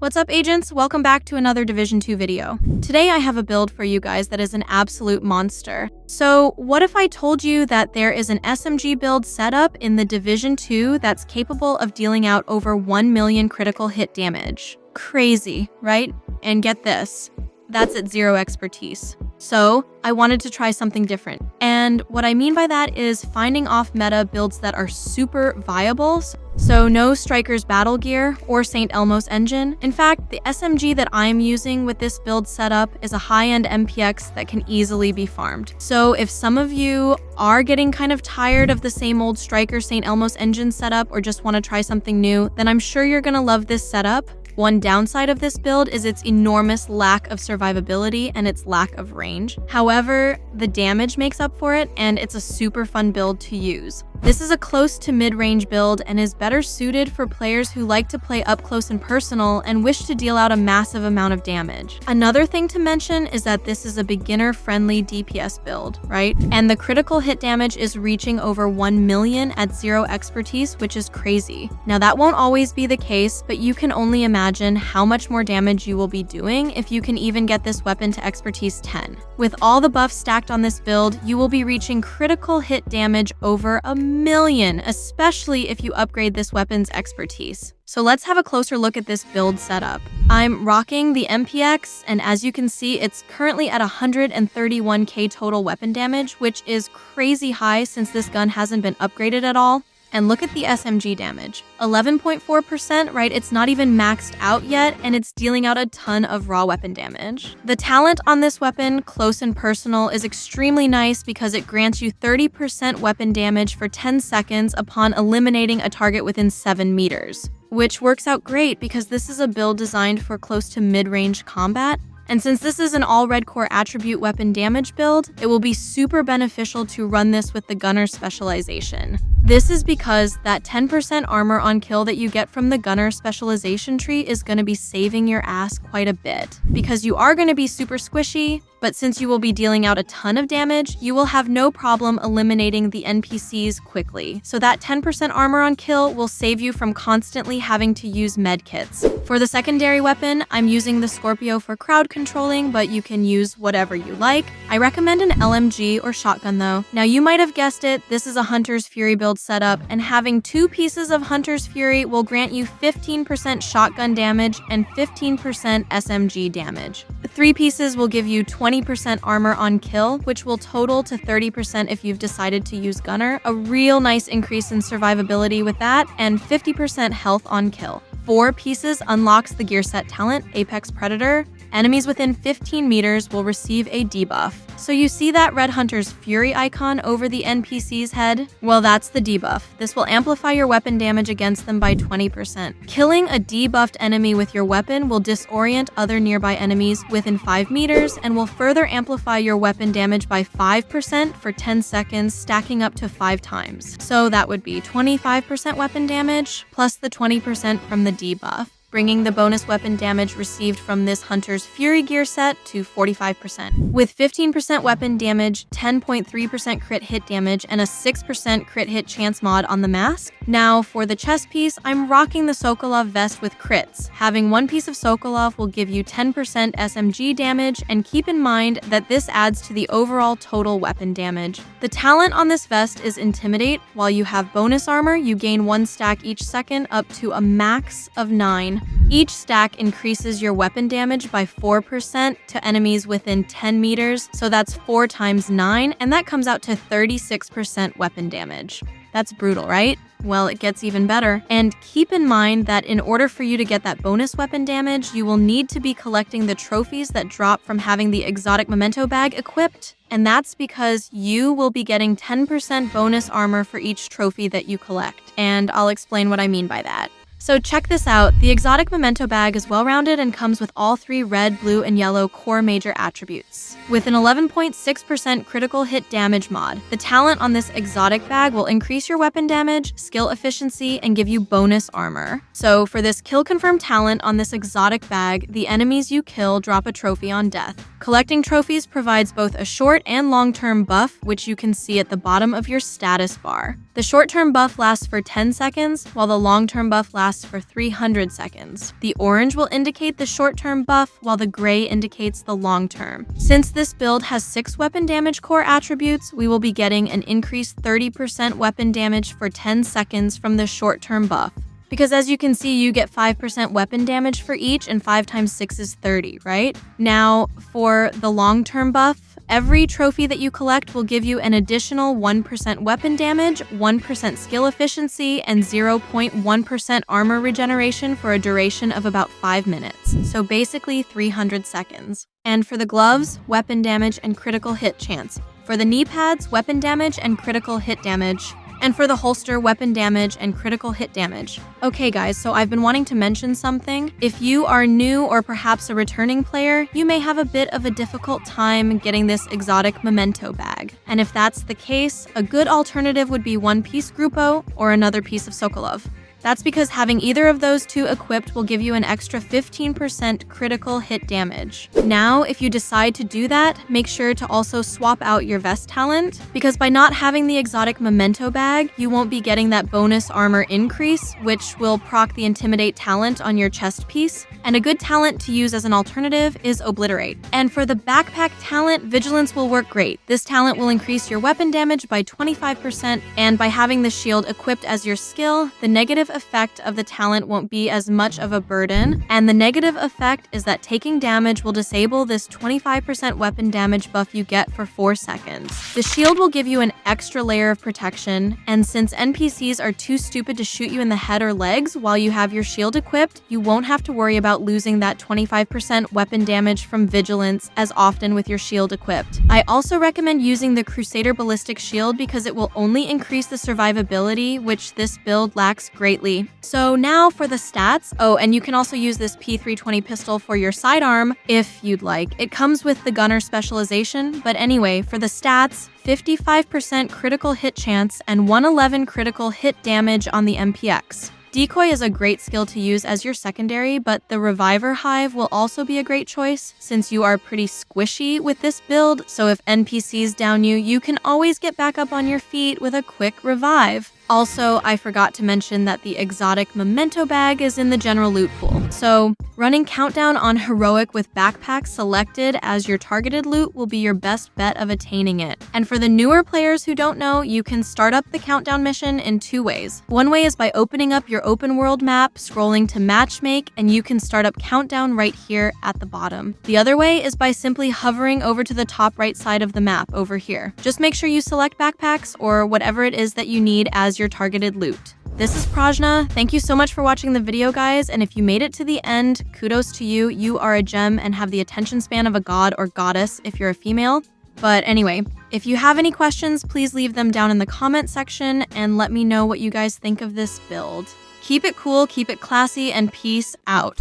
What's up, agents? Welcome back to another Division 2 video. Today I have a build for you guys that is an absolute monster. So what if I told you that there is an SMG build setup in the Division 2 that's capable of dealing out over 1 million critical hit damage? Crazy, right? And get this, that's at 0 expertise. So I wanted to try something different. And what I mean by that is finding off-meta builds that are super viable. So no Striker's battle gear or St. Elmo's engine. In fact, the SMG that I'm using with this build setup is a high-end MPX that can easily be farmed. So if some of you are getting kind of tired of the same old Striker St. Elmo's engine setup or just want to try something new, then I'm sure you're gonna love this setup. One downside of this build is its enormous lack of survivability and its lack of range. However, the damage makes up for it, and it's a super fun build to use. This is a close to mid-range build and is better suited for players who like to play up close and personal and wish to deal out a massive amount of damage. Another thing to mention is that this is a beginner-friendly DPS build, right? And the critical hit damage is reaching over 1 million at 0 expertise, which is crazy. Now that won't always be the case, but you can only imagine how much more damage you will be doing if you can even get this weapon to expertise 10. With all the buffs stacked on this build, you will be reaching critical hit damage over 1 million, especially if you upgrade this weapon's expertise. So let's have a closer look at this build setup. I'm rocking the MPX, and as you can see, it's currently at 131k total weapon damage, which is crazy high since this gun hasn't been upgraded at all. And look at the SMG damage. 11.4%, right? It's not even maxed out yet, and it's dealing out a ton of raw weapon damage. The talent on this weapon, close and personal, is extremely nice because it grants you 30% weapon damage for 10 seconds upon eliminating a target within 7 meters. Which works out great because this is a build designed for close to mid-range combat. And since this is an all-red core attribute weapon damage build, it will be super beneficial to run this with the gunner specialization. This is because that 10% armor on kill that you get from the gunner specialization tree is going to be saving your ass quite a bit. Because you are going to be super squishy, but since you will be dealing out a ton of damage, you will have no problem eliminating the NPCs quickly. So that 10% armor on kill will save you from constantly having to use medkits. For the secondary weapon, I'm using the Scorpio for crowd controlling, but you can use whatever you like. I recommend an LMG or shotgun though. Now you might have guessed it, this is a Hunter's Fury build setup, and having 2 pieces of Hunter's Fury will grant you 15% shotgun damage and 15% SMG damage. 3 pieces will give you 20% armor on kill, which will total to 30% if you've decided to use gunner, a real nice increase in survivability with that, and 50% health on kill. 4 pieces unlocks the gearset talent, Apex Predator. Enemies within 15 meters will receive a debuff. So you see that Red Hunter's Fury icon over the NPC's head? Well, that's the debuff. This will amplify your weapon damage against them by 20%. Killing a debuffed enemy with your weapon will disorient other nearby enemies within 5 meters and will further amplify your weapon damage by 5% for 10 seconds, stacking up to 5 times. So that would be 25% weapon damage plus the 20% from the debuff, bringing the bonus weapon damage received from this Hunter's Fury gear set to 45%. With 15% weapon damage, 10.3% crit hit damage, and a 6% crit hit chance mod on the mask. Now, for the chest piece, I'm rocking the Sokolov vest with crits. Having 1 piece of Sokolov will give you 10% SMG damage, and keep in mind that this adds to the overall total weapon damage. The talent on this vest is Intimidate. While you have bonus armor, you gain 1 stack each second up to a max of 9. Each stack increases your weapon damage by 4% to enemies within 10 meters, so that's 4 times 9, and that comes out to 36% weapon damage. That's brutal, right? Well, it gets even better. And keep in mind that in order for you to get that bonus weapon damage, you will need to be collecting the trophies that drop from having the exotic Memento Bag equipped. And that's because you will be getting 10% bonus armor for each trophy that you collect. And I'll explain what I mean by that. So check this out, the exotic Memento Bag is well-rounded and comes with all 3 red, blue, and yellow core major attributes. With an 11.6% critical hit damage mod, the talent on this exotic bag will increase your weapon damage, skill efficiency, and give you bonus armor. So for this kill confirm talent on this exotic bag, the enemies you kill drop a trophy on death. Collecting trophies provides both a short and long-term buff, which you can see at the bottom of your status bar. The short-term buff lasts for 10 seconds, while the long-term buff lasts for 300 seconds. The orange will indicate the short-term buff, while the gray indicates the long-term. Since this build has 6 weapon damage core attributes, we will be getting an increased 30% weapon damage for 10 seconds from the short-term buff. Because as you can see, you get 5% weapon damage for each, and 5 times 6 is 30, right? Now, for the long-term buff, every trophy that you collect will give you an additional 1% weapon damage, 1% skill efficiency, and 0.1% armor regeneration for a duration of about 5 minutes. So basically 300 seconds. And for the gloves, weapon damage and critical hit chance. For the knee pads, weapon damage and critical hit damage. And for the holster, weapon damage and critical hit damage. Okay guys, so I've been wanting to mention something. If you are new or perhaps a returning player, you may have a bit of a difficult time getting this exotic Memento Bag. And if that's the case, a good alternative would be one piece Grupo or another piece of Sokolov. That's because having either of those two equipped will give you an extra 15% critical hit damage. Now, if you decide to do that, make sure to also swap out your vest talent, because by not having the exotic Memento Bag, you won't be getting that bonus armor increase, which will proc the intimidate talent on your chest piece. And a good talent to use as an alternative is Obliterate. And for the backpack talent, Vigilance will work great. This talent will increase your weapon damage by 25%, and by having the shield equipped as your skill, the negative effect of the talent won't be as much of a burden, and the negative effect is that taking damage will disable this 25% weapon damage buff you get for 4 seconds. The shield will give you an extra layer of protection, and since NPCs are too stupid to shoot you in the head or legs while you have your shield equipped, you won't have to worry about losing that 25% weapon damage from Vigilance as often with your shield equipped. I also recommend using the Crusader Ballistic Shield because it will only increase the survivability, which this build lacks greatly. So now for the stats. Oh, and you can also use this P320 pistol for your sidearm if you'd like. It comes with the gunner specialization, but anyway, for the stats, 55% critical hit chance and 111 critical hit damage on the MPX. Decoy is a great skill to use as your secondary, but the Reviver Hive will also be a great choice since you are pretty squishy with this build, so if NPCs down you, you can always get back up on your feet with a quick revive. Also, I forgot to mention that the exotic Memento Bag is in the general loot pool. So, running Countdown on Heroic with backpacks selected as your targeted loot will be your best bet of attaining it. And for the newer players who don't know, you can start up the Countdown mission in 2 ways. One way is by opening up your open world map, scrolling to Matchmake, and you can start up Countdown right here at the bottom. The other way is by simply hovering over to the top right side of the map over here. Just make sure you select backpacks or whatever it is that you need as your targeted loot. This is Prajna. Thank you so much for watching the video, guys, and if you made it to the end, kudos to you. You are a gem and have the attention span of a god or goddess if you're a female. But anyway, if you have any questions, please leave them down in the comment section and let me know what you guys think of this build. Keep it cool, keep it classy, and peace out.